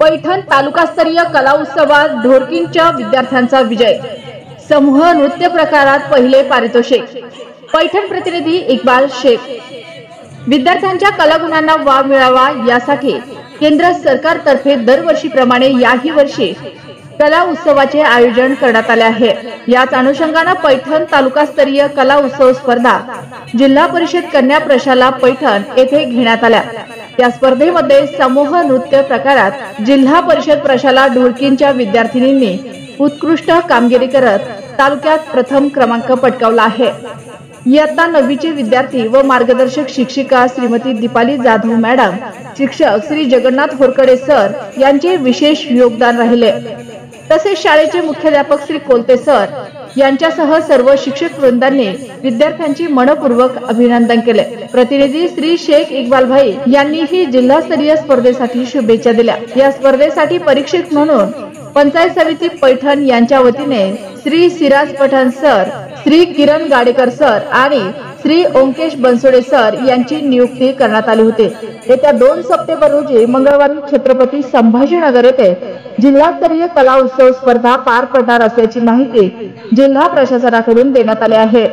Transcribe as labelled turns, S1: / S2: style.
S1: पैठण तालुकास्तरीय कला उत्सवात ढोरकींच्या विद्यार्थ्यांचा विजय। समूह नृत्य प्रकारात पहिले पारितोषिक। पैठण प्रतिनिधी इक्बाल शेख। विद्यार्थ्यांच्या कलागुणांना वाव मिळावा यासाठी केंद्र सरकारतर्फे दरवर्षीप्रमाणे याही वर्षी कला उत्सवाचे आयोजन करण्यात आले आहे। याच अनुषंगाने पैठण तालुकास्तरीय कला उत्सव स्पर्धा जिल्हा परिषद कन्या प्रशाला पैठण येथे घेण्यात आल्या। या स्पर्धेमध्ये समूह नृत्य प्रकारात जिल्हा परिषद प्रशाला ढोरकींच्या विद्यार्थिनींनी उत्कृष्ट कामगिरी करत तालुक्यात प्रथम क्रमांक पटकावला आहे। इयत्ता 9वीचे विद्यार्थी व मार्गदर्शक शिक्षिका श्रीमती दीपाली जाधव मॅडम, शिक्षक श्री जगन्नाथ होरकडे सर यांचे विशेष योगदान राहिले। तसेच शाळेचे मुख्याध्यापक श्री कोलते सर यांच्यासह सर्व शिक्षक वृंदांनी विद्यार्थ्यांचे मनपूर्वक अभिनंदन केले। प्रतिनिधी श्री शेख इक्बाल भाई यांनीही जिल्हास्तरीय स्पर्धेसाठी शुभेच्छा दिल्या। या स्पर्धेसाठी परीक्षक म्हणून पंचायत समिती पैठण यांच्या वतीने श्री सिराज पठाण सर, श्री किरण गाडेकर सर आणि श्री ओंकेश बनसोडे सर यांची नियुक्ती करण्यात आली होती। येत्या 2 सप्टेंबर रोजी मंगळवारी छत्रपती संभाजीनगर येथे जिल्हास्तरीय कला उत्सव स्पर्धा पार पडणार असल्याची माहिती जिल्हा प्रशासनाकडून देण्यात आली आहे।